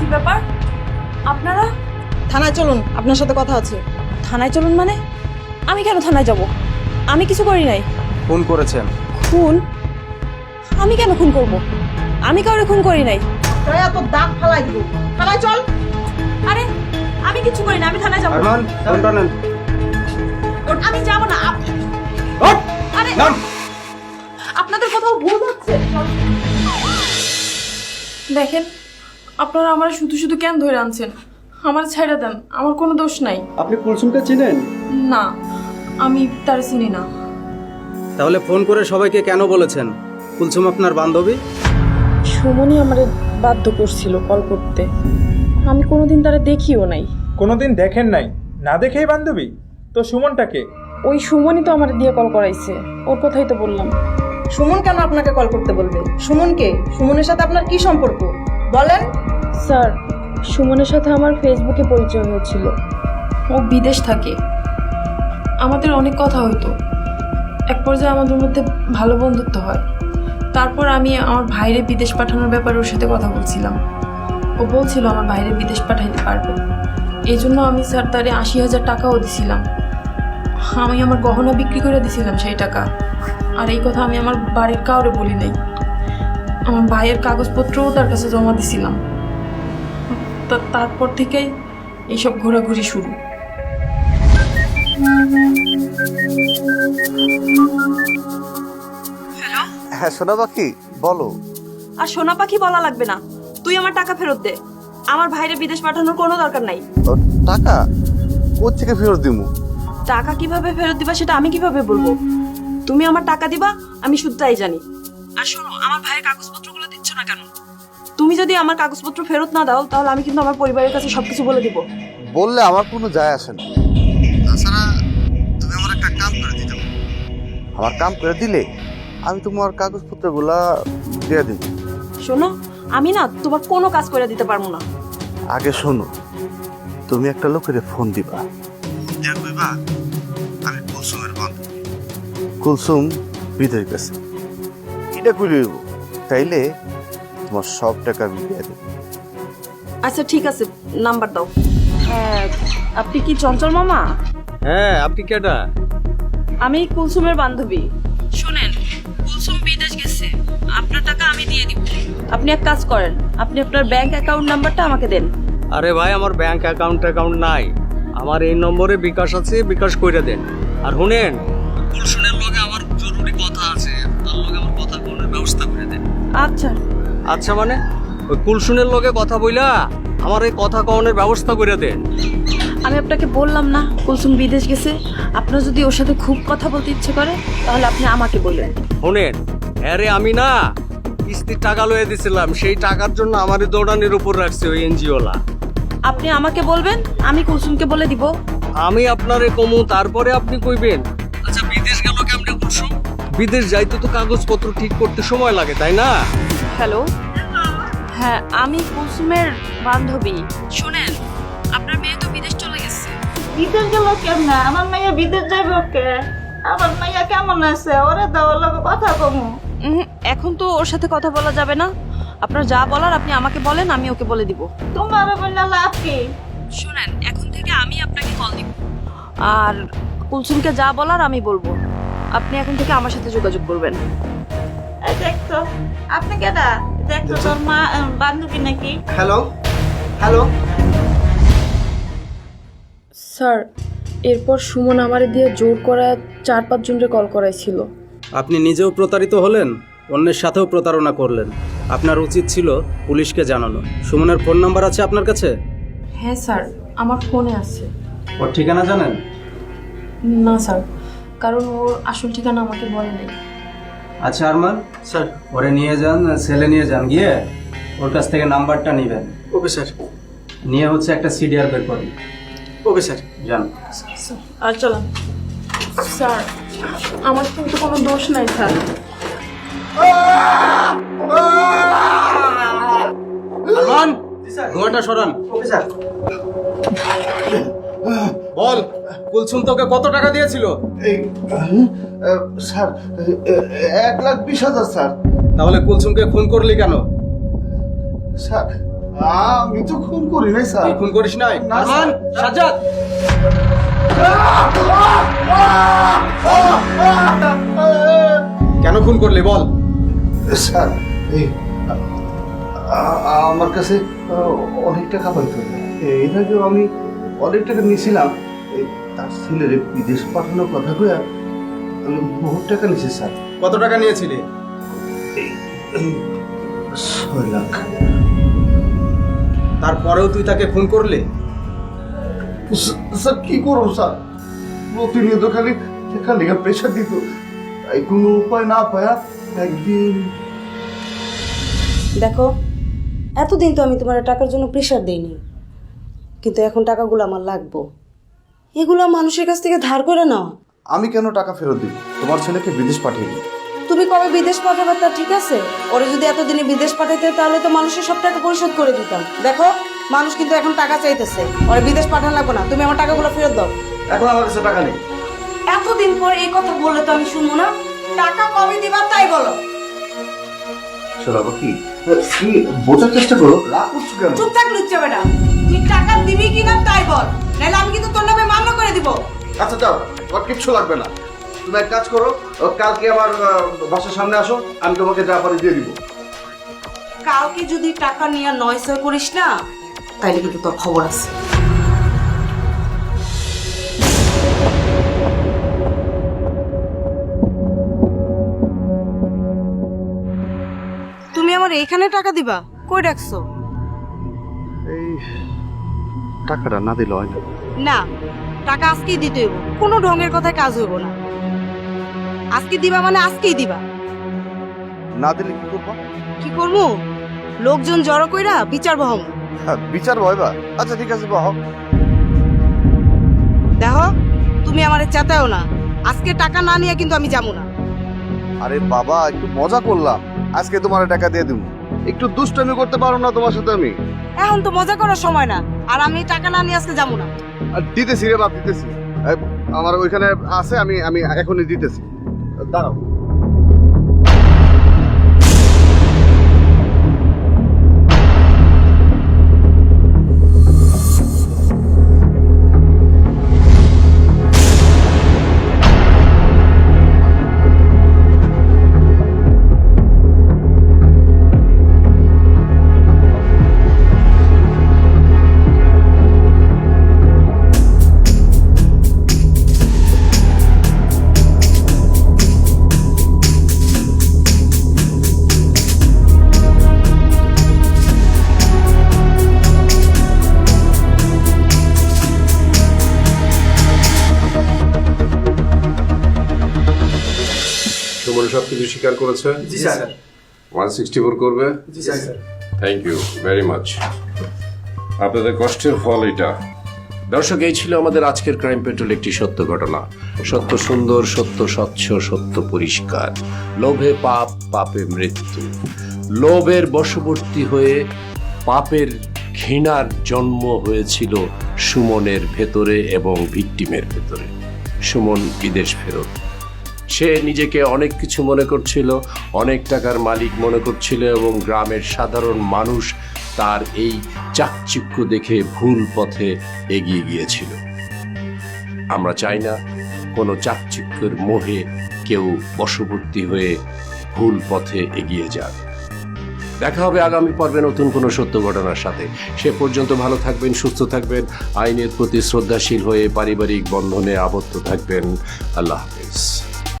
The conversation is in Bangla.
কি ব্যাপার? আপনারা থানায় চলুন, আপনার সাথে কথা আছে। থানায় চলুন মানে? আমি কেন থানায় যাব? আমি কিছু করি নাই। ফোন করেছেন? খুন? আমি কেন খুন করব? আমি কাউরে খুন করি নাই। তোরা তো দাগ ফালাই দিব। থানায় চল। আরে আমি কিছু করি না, আমি থানায় যাব। আরমান, ফোনটা নেন। আমি যাব না। আরে আপনাদের কোথাও ভুল হচ্ছে। দেখেন, আপনারা আমার শুধু শুধু কেন ধরে আনছেন? আমার ছাইড়া দেন, আমার কোনো দোষ নাই। আপনি কুলসুমকে চিনেন? না, আমি তার চিনি না। তাহলে ফোন করে সবাইকে কেন বলেছেন কুলসুম আপনার বান্ধবী? সুমনই আমারে বাধ্য করছিল কল করতে। আমি কোনোদিন তারা দেখিও নাই। কোনোদিন দেখেন নাই? না দেখেই বান্ধবী? তো সুমনটাকে? ওই সুমনই তো আমার দিয়ে কল করাইছে, ওর কথাই তো বললাম। সুমন কেন আপনাকে কল করতে বলবে? সুমনকে? সুমনের সাথে আপনার কি সম্পর্ক বলেন? স্যার, সুমনের সাথে আমার ফেসবুকে পরিচয় হয়েছিল। ও বিদেশ থাকে, আমাদের অনেক কথা হইতো। এক পর্যায়ে আমাদের মধ্যে ভালো বন্ধুত্ব হয়। তারপর আমি আমার ভাইরে বিদেশ পাঠানোর ব্যাপারে ওর সাথে কথা বলছিলাম। ও বলছিল আমার ভাইরে বিদেশ পাঠাইতে পারবে। এই জন্য আমি স্যার তারে ৮০,০০০ টাকাও দিছিলাম। আমি আমার গহনা বিক্রি করে দিছিলাম সেই টাকা। আর এই কথা আমি আমার বাড়ির কাউরে বলি নাই। আমার ভাইয়ের কাগজপত্রও তার কাছে জমা দিছিলাম। তারপর থেকেই এইসব ঘোরাঘুরি শুরু। হ্যাঁ সোনা পাখি, বলো। আর সোনা পাখি বলা লাগবে না, তুই আমার টাকা ফেরত দে। আমার ভাইরে বিদেশ পাঠানোর কোনো দরকার নাই। ও, টাকা কোত্থেকে ফেরত দিমু? টাকা কিভাবে ফেরত দিবা সেটা আমি কিভাবে বলবো? তুমি আমার টাকা দিবা, আমি শুদ্ধই জানি। আর শোনো, আমার ভাইয়ের কাগজপত্রগুলো দিচ্ছ না কেন? তুমি যদি আমার কাগজপত্র ফেরত না দাও, তাহলে আমি কিন্তু আমার পরিবারের কাছে সবকিছু বলে দিব। বললে আমার কোনো যায় আসে না। তাছাড়া তুমি আমার একটা কাম করে দিতে পারো। আমার কাম করে দিলে আমি তোমার কাগজপত্রগুলা দিয়ে দিই। শোনো, আমি না তোমার কোনো কাজ করে দিতে পারবো না। আগে শোনো, তুমি একটা লোকের ফোন দিবা, কইবা আমি কুলসুমের বান্ধবী, কুলসুম বিদেশ গেছে, এটা কই লইব, তাইলে তোমার সব টাকা আমি দিয়ে দেব। আচ্ছা ঠিক আছে, নাম্বার দাও। হ্যাঁ, আপনি কি চঞ্চল মামা? হ্যাঁ, আপনি কেডা? আমি কুলসুমের বান্ধবী। শুনেন, কুলসুম বিদেশ গেছে, আপনার টাকা আমি দিয়ে দিব। আপনি এক কাজ করেন, আপনি আপনার ব্যাংক অ্যাকাউন্ট নাম্বারটা আমাকে দেন। আরে ভাই, আমার ব্যাংক অ্যাকাউন্ট নাই। আমার এই নম্বরে বিকাশ আছে, বিকাশ কইরা দেন। আর শুনেন, কুলসুমের লগে আমার জরুরি কথা আছে, তার লগে আমার কথা কোনের ব্যবস্থা করে দেন। আচ্ছা আচ্ছা মানে ওই কুলসুমের লগে কথা বইলা আমার এই কথা কওনের ব্যবস্থা করে দেন। আমি আপনাকে বললাম না কুলসুম বিদেশ গেছে। আপনার যদি ওর সাথে খুব কথা বলতে ইচ্ছে করে, তাহলে আপনি আমাকে বলবেন। শুনেন, আরে আমি না কিস্তির টাকা লয়ে দিছিলাম, সেই টাকার জন্য আমারই দৌড়ানির উপর রাখছে ওই এনজিওলা। আপনি আমাকে বলবেন, আমি কুলসুমকে বলে দিব। আমি আপনারে কমু, তারপরে আপনি কইবেন। আচ্ছা, বিদেশ গেল কেমনে কুলসুম? বিদেশ যাইতে তো কাগজপত্র ঠিক করতে সময় লাগে, তাই না? হ্যালো, হ্যাঁ আমি কুলসুমের বান্ধবী। শুনেন, আপনার মেয়ে তো বিদেশ চলে গেছে। বিদেশ গেল কেমনে? আমার মাইয়া বিদেশ যাবে ওকে? আমার মাইয়া কেমন আছে? ওরে দেওয়ার লোক কথা কমু। এখন তো ওর সাথে কথা বলা যাবে না। আপনার যা বলার আপনি আমাকে বলেন, আমি ওকে বলে দিব। তোমার বললে লাভ কি? শুনেন, এখন থেকে আমি আপনাকে কল দিব, আর কুলসুমকে যা বলার আমি বলবো। আপনি এখন থেকে আমার সাথে যোগাযোগ করবেন। এই দেখতো, আপনি কেডা? দেখতো তোর মা বান্ধবী নাকি? Hello hello. স্যার, এরপর সুমন আমারে দিয়ে জোর করা 4-5 জনকে কল করাইছিল। আপনি নিজেও প্রতারিত হলেন, অন্যের সাথেও প্রতারণা করলেন। আপনার উচিত ছিল পুলিশকে জানানো। সুমনের ফোন নাম্বার আছে আপনার কাছে? হ্যাঁ স্যার, আমার ফোনে আছে। ওর ঠিকানা জানেন? না স্যার, কারণ ওর আসল ঠিকানা আমাকে বলে নাই। আচ্ছা আরমান স্যার, ওরে নিয়ে যান, সেলে নিয়ে যান, গিয়ে ওর কাছ থেকে নাম্বারটা নেবেন। Okay sir. নিয়ে হচ্ছে একটা সিডিআর বের করুন। Okay sir. যান। আর চলেন। স্যার, আমার কিন্তু কোনো দোষ নাই স্যার। আরমান, ধোঁয়াটা সরান। Okay sir. বল, কুলসুম তোকে কত টাকা দিয়েছিল? Sir 1,20,000 sir. তাহলে কুলসুমকে খুন করলি কেন? স্যার আমি তো খুন করি নাই স্যার। তুই খুন করিস নাই? না, আরমান, সাজ্জাদ, কেন খুন করলি বল? স্যার এই আমার কাছে অনেক টাকা পাইতো। এর আগেও আমি অনেক টাকা নিয়েছিলাম। তার ছেলের বিদেশ পাঠানোর কথা কয়ে আমি বহুত টাকা নিয়েছি স্যার। কত টাকা নিয়েছিলি? 6 লাখ। তারপরেও তুই তাকে খুন করলি? স্যার কি করবো স্যার, প্রতিনিয়ত খালি খালি প্রেশার দিত, তাই কোনো উপায় না পায়া একদিন। দেখো, এতদিন তো আমি তোমার টাকার জন্য প্রেশার দিইনি, কিন্তু এখন টাকাগুলো আমার লাগবো। এগুলো মানুষের কাছ থেকে ধার করে নাও। আমি কেন টাকা ফেরত দিব? তোমার ছেলেকে বিদেশ পাঠিয়ে দিই। তুমি কবে বিদেশ পাঠাবে তা ঠিক আছে, ওরে যদি এতদিনে বিদেশ পাঠাইতে তাহলে তো মানুষের সব টাকা পরিশোধ করে দিতাম। দেখো, মানুষ কিন্তু এখন টাকা চাইতেছে, ওরে বিদেশ পাঠানো লাগবে না, তুমি আমার টাকাগুলো ফেরত দাও। এখন আমার কাছে টাকা নেই। এতদিন পর এই কথা বললে তো আমি শুনবো না। টাকা কবে দিবা তাই বলো। শোনাবো কি তুমি বোঝার চেষ্টা করো, রাগ করছো কেন? চুপ থাক লুচ্চা বেটা, তুই টাকা দিবি কিনা তাই বল, নাহলে আমি কিন্তু তোর নামে মামলা করে দিব। আচ্ছা যাও, তোমার কিচ্ছু লাগবে না। তুমি এক কাজ করো, কালকে আমার বাসার সামনে আসো, আমি তোমাকে যা পারি দিয়ে দিব। কালকে যদি টাকা নিয়ে নয়সয় করিস না, তাইলে কিন্তু তোর খবর আছে। তুমি আমার এইখানে টাকা দিবা? কই রাখছো? এই টাকাটা না দিলে হয় না। না, টাকা আজকেই দিতে হইব, কোনো ঢঙের কথায় কাজ হইব না। আজকে দিবা মানে আজকেই দিবা। না দিলে কি করবো? কি করবো? লোকজন জড়ো কইরা বিচার বহম। বিচার ভয়বা? আচ্ছা ঠিক আছে, বহ। দেখো, তুমি আমারে চেতাও না, আজকে টাকা না নিয়ে কিন্তু আমি যাবো না। আরে বাবা, একটু মজা করলাম, আজকে তোমার টাকা দিয়ে দিব। একটু দুষ্টামি করতে পারো না তোমার সাথে আমি? এখন তো মজা করার সময় না, আর আমি টাকা না নিয়ে আজকে যাবো না। আর দিতেছি রে বাপ, দিতেছি। আমার ওইখানে আছে, আমি আমি এখনই দিতেছি, দাঁড়াও। সুমন সবকিছু স্বীকার করেছে? জি স্যার। 164 করবে? জি sir. Thank you very much. আপনাদের কষ্টের ফল এটা। দর্শক, এই ছিল আমাদের আজকের ক্রাইম পেট্রোল, একটি সত্য ঘটনা। সত্য সুন্দর, সত্য স্বচ্ছ, সত্য পরিষ্কার। লোভে পাপ, পাপে মৃত্যু। লোভের বশবর্তী হয়ে পাপের ঘৃণার জন্ম হয়েছিল সুমনের ভেতরে এবং ভিকটিমের ভেতরে। সুমন বিদেশ ফেরত, সে নিজেকে অনেক কিছু মনে করছিল, অনেক টাকার মালিক মনে করছিল, এবং গ্রামের সাধারণ মানুষ তার এই চাকচিক্য দেখে ভুল পথে এগিয়ে গিয়েছিল। আমরা চাই না কোনো চাকচিক্যের মোহে কেউ বশবর্তী হয়ে ভুল পথে এগিয়ে যাক। দেখা হবে আগামী পর্বে নতুন কোনো সত্য ঘটনার সাথে। সে পর্যন্ত ভালো থাকবেন, সুস্থ থাকবেন, আইনের প্রতি শ্রদ্ধাশীল হয়ে পারিবারিক বন্ধনে আবদ্ধ থাকবেন। আল্লাহ হাফেজ।